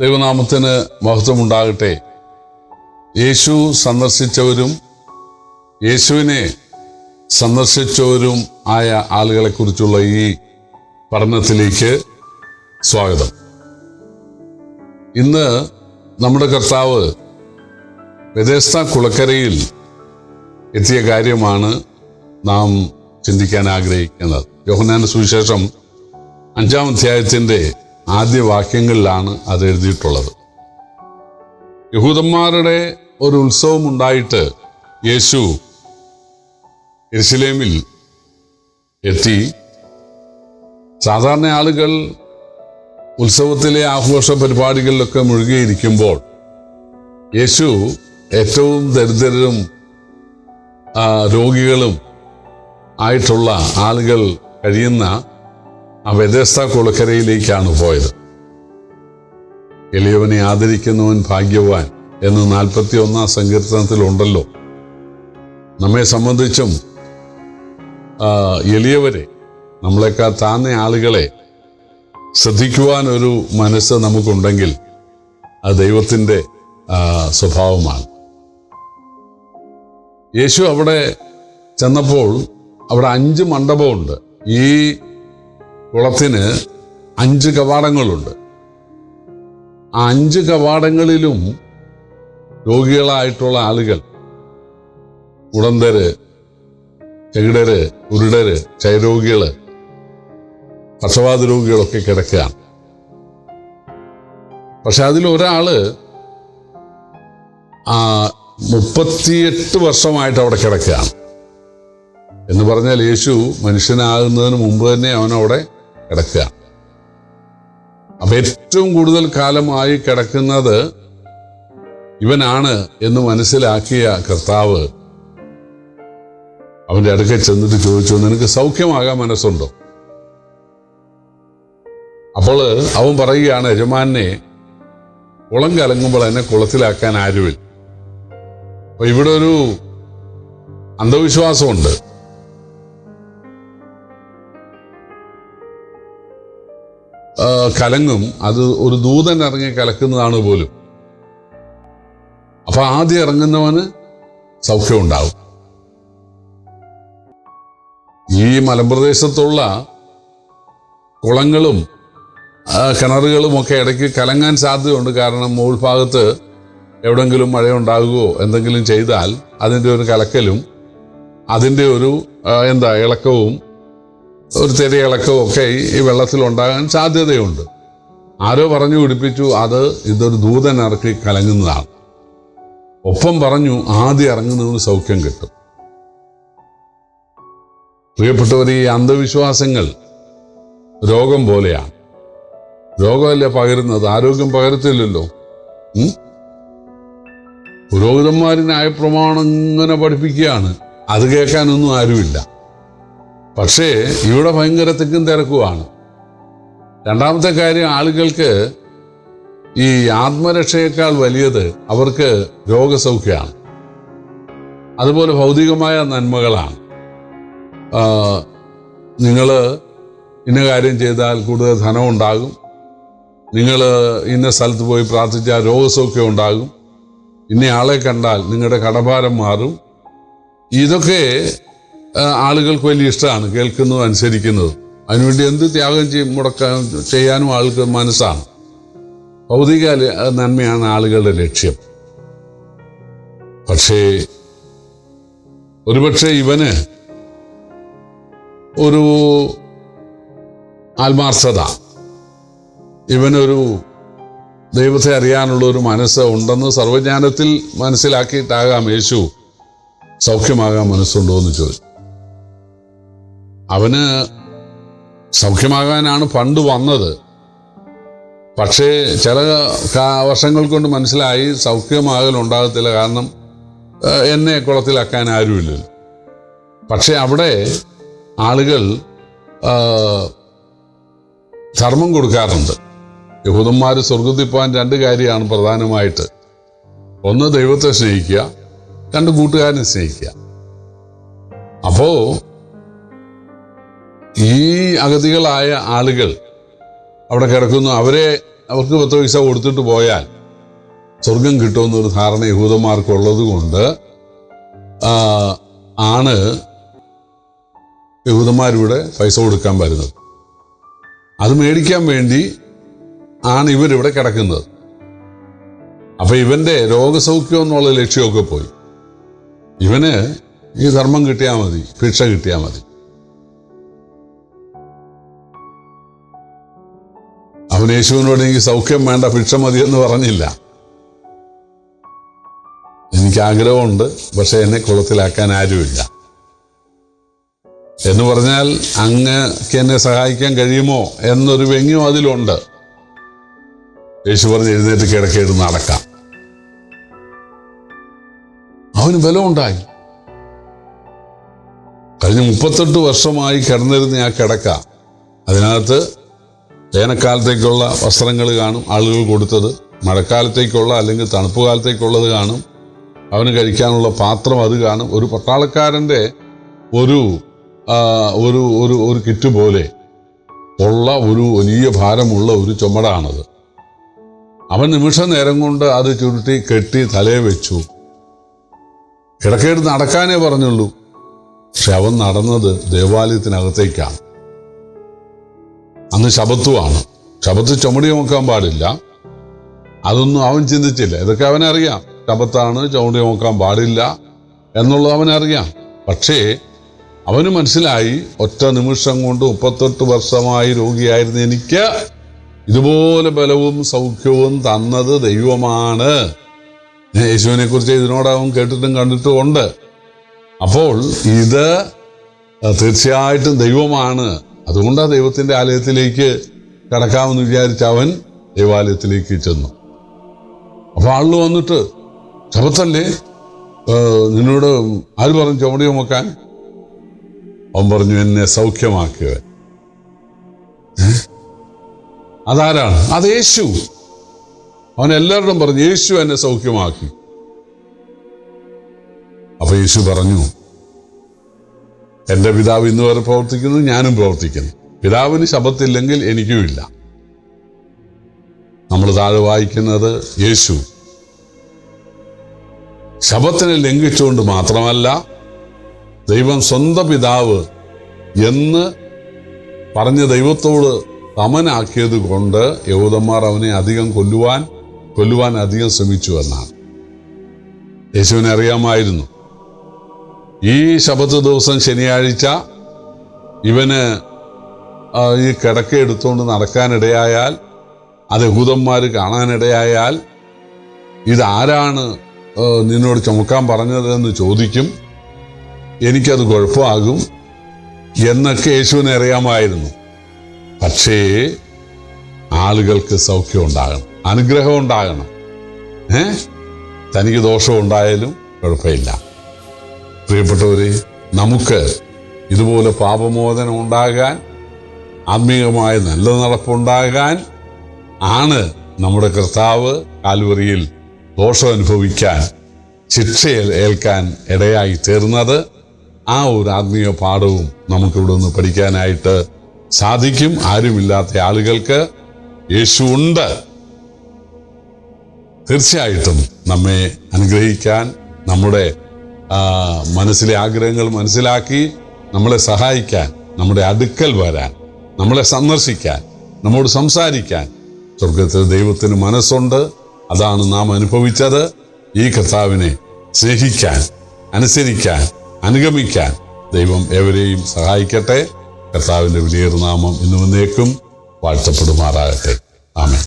ദൈവനാമത്തിന് മഹത്വമുണ്ടാകട്ടെ. യേശു സന്ദർശിച്ചവരും യേശുവിനെ സന്ദർശിച്ചവരും ആയ ആളുകളെക്കുറിച്ചുള്ള ഈ പഠനത്തിലേക്ക് സ്വാഗതം. ഇന്ന് നമ്മുടെ കർത്താവ് ബെഥെസ്ദ കുളക്കരയിൽ എത്തിയ കാര്യമാണ് നാം ചിന്തിക്കാൻ ആഗ്രഹിക്കുന്നത്. യോഹന്നാന്റെ സുവിശേഷം 5-ാം അധ്യായത്തിൻ്റെ ആദ്യ വാക്യങ്ങളിലാണ് അത് എഴുതിയിട്ടുള്ളത്. യഹൂദന്മാരുടെ ഒരു ഉത്സവം ഉണ്ടായിട്ട് യേശു യെരുശലേമിൽ എത്തി. സാധാരണ ആളുകൾ ഉത്സവത്തിലെ ആഘോഷ പരിപാടികളിലൊക്കെ മുഴുകിയിരിക്കുമ്പോൾ യേശു ഏറ്റവും ദരിദ്രരും രോഗികളും ആയിട്ടുള്ള ആളുകൾ കഴിയുന്ന ആ ബെഥെസ്ദ കുളക്കരയിലേക്കാണ് പോയത്. എളിയവനെ ആദരിക്കുന്നവൻ ഭാഗ്യവാൻ എന്ന് 41-ാം സങ്കീർത്തനത്തിലുണ്ടല്ലോ. നമ്മെ സംബന്ധിച്ചും എളിയവരെ, നമ്മളെക്കാൾ താഴ്ന്ന ആളുകളെ ശ്രദ്ധിക്കുവാൻ ഒരു മനസ്സ് നമുക്കുണ്ടെങ്കിൽ അത് ദൈവത്തിൻ്റെ സ്വഭാവമാണ്. യേശു അവിടെ ചെന്നപ്പോൾ അവിടെ 5 മണ്ഡപമുണ്ട്. ഈ കുളത്തിന് 5 കവാടങ്ങളുണ്ട്. ആ 5 കവാടങ്ങളിലും രോഗികളായിട്ടുള്ള ആളുകൾ, മുടന്തര്, ചെകിടര്, കുരുടര്, ക്ഷയരോഗികള്, പക്ഷവാത രോഗികളൊക്കെ കിടക്കുകയാണ്. പക്ഷെ അതിലൊരാള് 38 വർഷമായിട്ട് അവിടെ കിടക്കുകയാണ്. എന്ന് പറഞ്ഞാൽ യേശു മനുഷ്യനാകുന്നതിന് മുമ്പ് തന്നെ അവനവിടെ കിടക്കുകയാണ്. അപ്പം ഏറ്റവും കൂടുതൽ കാലമായി കിടക്കുന്നത് ഇവനാണ് എന്ന് മനസ്സിലാക്കിയ കർത്താവ് അവൻ്റെ അടുക്കൽ ചെന്നിട്ട് ചോദിച്ചു, നിനക്ക് സൗഖ്യമാകാൻ മനസ്സുണ്ടോ? അപ്പോൾ അവൻ പറയുകയാണ്, യജമാനെ, കുളം കലങ്ങുമ്പോൾ എന്നെ കുളത്തിലാക്കാൻ ആരുമില്ല. അപ്പൊ ഇവിടെ ഒരു അന്ധവിശ്വാസമുണ്ട്. കലങ്ങും, അത് ഒരു ദൂതൻ ഇറങ്ങി കലക്കുന്നതാണ് പോലും. അപ്പൊ ആദ്യം ഇറങ്ങുന്നവന് സൗഖ്യം ഉണ്ടാവും. ഈ മലമ്പ്രദേശത്തുള്ള കുളങ്ങളും കിണറുകളും ഒക്കെ ഇടയ്ക്ക് കലങ്ങാൻ സാധ്യതയുണ്ട്. കാരണം മുകൾ ഭാഗത്ത് എവിടെങ്കിലും മഴയുണ്ടാകുകയോ എന്തെങ്കിലും ചെയ്താൽ അതിൻ്റെ ഒരു കലക്കലും അതിൻ്റെ ഒരു ഇളക്കവും, ഒരു ചെറിയ ഇളക്കവും ഒക്കെ ഈ വെള്ളത്തിലുണ്ടാകാൻ സാധ്യതയുണ്ട്. ആരോ പറഞ്ഞു പിടിപ്പിച്ചു ഇതൊരു ദൂതൻ ഇറക്കി കലങ്ങുന്നതാണ്. ഒപ്പം പറഞ്ഞു ആദ്യം ഇറങ്ങുന്നതിന് സൗഖ്യം കിട്ടും. പ്രിയപ്പെട്ടവർ, ഈ അന്ധവിശ്വാസങ്ങൾ രോഗം പോലെയാണ്. രോഗമല്ലേ പകരുന്നത്, ആരോഗ്യം പകരത്തില്ലല്ലോ. പുരോഹിതന്മാര് ന്യായപ്രമാണം ഇങ്ങനെ പഠിപ്പിക്കുകയാണ്, അത് കേൾക്കാനൊന്നും ആരുമില്ല. പക്ഷേ ഇവിടെ ഭയങ്കര തിക്കും തിരക്കുമാണ്. രണ്ടാമത്തെ കാര്യം, ആളുകൾക്ക് ഈ ആത്മരക്ഷയേക്കാൾ വലിയത് അവർക്ക് രോഗസൗഖ്യമാണ്. അതുപോലെ ഭൗതികമായ നന്മകളാണ്. നിങ്ങൾ ഇന്ന കാര്യം ചെയ്താൽ കൂടുതൽ ധനം ഉണ്ടാകും, നിങ്ങൾ ഇന്ന സ്ഥലത്ത് പോയി പ്രാർത്ഥിച്ചാൽ രോഗസൗഖ്യം ഉണ്ടാകും, ഇന്ന ആളെ കണ്ടാൽ നിങ്ങളുടെ കടഭാരം മാറും. ഇതൊക്കെ ആളുകൾക്ക് വലിയ ഇഷ്ടമാണ്, കേൾക്കുന്നതും അനുസരിക്കുന്നതും. അതിനുവേണ്ടി എന്ത് ത്യാഗം ചെയ്യാനും ആൾക്ക് മനസ്സാണ്. ഭൗതിക നന്മയാണ് ആളുകളുടെ ലക്ഷ്യം. പക്ഷേ ഒരുപക്ഷെ ഇവന് ഒരു ആത്മാർത്ഥത, ഇവനൊരു ദൈവത്തെ അറിയാനുള്ള ഒരു മനസ്സ് ഉണ്ടെന്ന് സർവജ്ഞാനത്തിൽ മനസ്സിലാക്കിയിട്ടാകാം യേശു സൗഖ്യമാകാൻ മനസ്സുണ്ടോ എന്ന് ചോദിച്ചു. അവന് സൗഖ്യമാകാനാണ് പണ്ട് വന്നത്. പക്ഷേ ചില വർഷങ്ങൾ കൊണ്ട് മനസ്സിലായി സൗഖ്യമാകലുണ്ടാകത്തില്ല, കാരണം എന്നെ കുളത്തിലാക്കാൻ ആരുമില്ലല്ലോ. പക്ഷെ അവിടെ ആളുകൾ ധർമ്മം കൊടുക്കാറുണ്ട്. യഹൂദന്മാർ സ്വർഗത്തിൽ പോകാൻ 2 കാര്യമാണ് പ്രധാനമായിട്ട്. ഒന്ന് ദൈവത്തെ സ്നേഹിക്കുക, 2 കൂട്ടുകാരനെ സ്നേഹിക്കുക. അപ്പോ ഈ അഗതികളായ ആളുകൾ അവിടെ കിടക്കുന്നു. അവരെ അവർക്ക് 10 പൈസ കൊടുത്തിട്ട് പോയാൽ സ്വർഗം കിട്ടുമെന്നൊരു ധാരണ യഹൂദന്മാർക്കുള്ളത് കൊണ്ട് ആണ് യഹൂദന്മാരിവിടെ പൈസ കൊടുക്കാൻ വരുന്നത്. അത് മേടിക്കാൻ വേണ്ടി ആണ് ഇവരിവിടെ കിടക്കുന്നത്. അപ്പൊ ഇവന്റെ രോഗസൗഖ്യം എന്നുള്ള ലക്ഷ്യമൊക്കെ പോയി. ഇവന് ഈ ധർമ്മം കിട്ടിയാൽ മതി, ഭിക്ഷ കിട്ടിയാൽ മതി. അവൻ യേശുവിനോട് എനിക്ക് സൗഖ്യം വേണ്ട, ഭിക്ഷ മതി എന്ന് പറഞ്ഞില്ല. എനിക്ക് ആഗ്രഹമുണ്ട്, പക്ഷെ എന്നെ കുളത്തിലാക്കാൻ ആരുമില്ല എന്ന് പറഞ്ഞാൽ അങ്ങക്ക് എന്നെ സഹായിക്കാൻ കഴിയുമോ എന്നൊരു വ്യംഗ്യം അതിലുണ്ട്. യേശു പറഞ്ഞ് എഴുന്നേറ്റ് കിടക്കേട് നടക്കാം. അവന് ബലമുണ്ടായി. കഴിഞ്ഞ 38 വർഷമായി കിടന്നിരുന്ന ആ കിടക്ക, അതിനകത്ത് വേനൽക്കാലത്തേക്കുള്ള വസ്ത്രങ്ങൾ കാണും ആളുകൾ കൊടുത്തത്, മഴക്കാലത്തേക്കുള്ള അല്ലെങ്കിൽ തണുപ്പ് കാലത്തേക്കുള്ളത് കാണും, അവന് കഴിക്കാനുള്ള പാത്രം അത് കാണും. ഒരു പട്ടാളക്കാരൻ്റെ ഒരു ഒരു ഒരു ഒരു കിറ്റ് പോലെ ഉള്ള ഒരു വലിയ ഭാരമുള്ള ഒരു ചുമടാണത്. അവൻ നിമിഷ നേരം കൊണ്ട് അത് ചുരുട്ടി കെട്ടി തലയെ വെച്ചു. കിടക്കേട് നടക്കാനേ പറഞ്ഞുള്ളൂ. പക്ഷെ അവൻ നടന്നത് ദേവാലയത്തിനകത്തേക്കാണ്. അന്ന് ശബത്തുമാണ്. ശബത്ത് ചുമടി നോക്കാൻ പാടില്ല. അതൊന്നും അവൻ ചിന്തിച്ചില്ല. ഇതൊക്കെ അവനറിയാം. ശബത്താണ്, ചുമടി നോക്കാൻ പാടില്ല എന്നുള്ളത് അവനറിയാം. പക്ഷേ അവന് മനസ്സിലായി, ഒറ്റ നിമിഷം കൊണ്ട് 38 വർഷമായി രോഗിയായിരുന്ന എനിക്ക് ഇതുപോലെ ബലവും സൗഖ്യവും തന്നത് ദൈവമാണ്. യേശുവിനെ കുറിച്ച് ഇതിനോടവൻ കേട്ടിട്ടും കണ്ടിട്ടും ഉണ്ട്. അപ്പോൾ ഇത് തീർച്ചയായിട്ടും ദൈവമാണ്. അതുകൊണ്ടാണ് ദൈവത്തിൻ്റെ ആലയത്തിലേക്ക് കടക്കാമെന്ന് വിചാരിച്ച് അവൻ ദൈവാലയത്തിലേക്ക് ചെന്നു. അപ്പോൾ ആളുകൾ വന്നിട്ട്, ശബത്തല്ലേ, നിന്നോട് ആര് പറഞ്ഞു ചുമടി ചുമക്കാൻ? അവൻ പറഞ്ഞു, എന്നെ സൗഖ്യമാക്കിയവൻ. അതാരാണ്? അത് യേശു. അവൻ എല്ലാവരോടും പറഞ്ഞു, യേശു എന്നെ സൗഖ്യമാക്കി. അപ്പൊ യേശു പറഞ്ഞു, എൻ്റെ പിതാവ് ഇന്ന് വരെ പ്രവർത്തിക്കുന്നു, ഞാനും പ്രവർത്തിക്കുന്നു. പിതാവിന് ശബത്തില്ലെങ്കിൽ എനിക്കും ഇല്ല. നമ്മൾ താഴെ വായിക്കുന്നത്, യേശു ശബത്തിനെ ലംഘിച്ചുകൊണ്ട് മാത്രമല്ല, ദൈവം സ്വന്തം പിതാവ് എന്ന് പറഞ്ഞ ദൈവത്തോട് സമനാക്കിയത് കൊണ്ട് യഹൂദന്മാർ അവനെ അധികം കൊല്ലുവാൻ അധികം ശ്രമിച്ചു എന്നാണ്. യേശുവിനെ അറിയാമായിരുന്നു. ഈ ശബത്ത് ദിവസം ശനിയാഴ്ച ഇവന് ഈ കിടക്ക എടുത്തുകൊണ്ട് നടക്കാനിടയായാൽ, അത് യഹൂദന്മാർ കാണാനിടയായാൽ, ഇതാരാണ് നിന്നോട് ചുമക്കാൻ പറഞ്ഞതെന്ന് ചോദിക്കും, എനിക്കത് കുഴപ്പമാകും എന്നൊക്കെ യേശുവിനെ അറിയാമായിരുന്നു. പക്ഷേ ആളുകൾക്ക് സൗഖ്യം ഉണ്ടാകണം, അനുഗ്രഹം ഉണ്ടാകണം. തനിക്ക് ദോഷം ഉണ്ടായാലും കുഴപ്പമില്ല. പ്രിയപ്പെട്ടവരെ, നമുക്ക് ഇതുപോലെ പാപമോചനം ഉണ്ടാകാൻ, ആത്മീയമായ നല്ല നടപ്പുണ്ടാകാൻ ആണ് നമ്മുടെ കർത്താവ് കാൽവറിയിൽ ദോഷം അനുഭവിക്കാൻ, ശിക്ഷ ഏൽക്കാൻ ഇടയായി തീർന്നത്. ആ ഒരു ആത്മീയ പാഠവും നമുക്കിവിടെ നിന്ന് പഠിക്കാനായിട്ട് സാധിക്കും. ആരുമില്ലാത്ത ആളുകൾക്ക് യേശു ഉണ്ട്. തീർച്ചയായിട്ടും നമ്മെ അനുഗ്രഹിക്കാൻ, നമ്മുടെ മനസ്സിലെ ആഗ്രഹങ്ങൾ മനസ്സിലാക്കി നമ്മളെ സഹായിക്കാൻ, നമ്മുടെ അടുക്കൽ വരാൻ, നമ്മളെ സന്ദർശിക്കാൻ, നമ്മോട് സംസാരിക്കാൻ സ്വർഗത്തിൽ ദൈവത്തിന് മനസ്സുണ്ട്. അതാണ് നാം അനുഭവിച്ചത്. ഈ കർത്താവിനെ സ്നേഹിക്കാൻ, അനുസരിക്കാൻ, അനുഗമിക്കാൻ ദൈവം ഏവരെയും സഹായിക്കട്ടെ. കർത്താവിൻ്റെ വിലയേറിയ നാമം ഇന്നും എന്നേക്കും വാഴ്ത്തപ്പെടുമാറാകട്ടെ. ആമേൻ.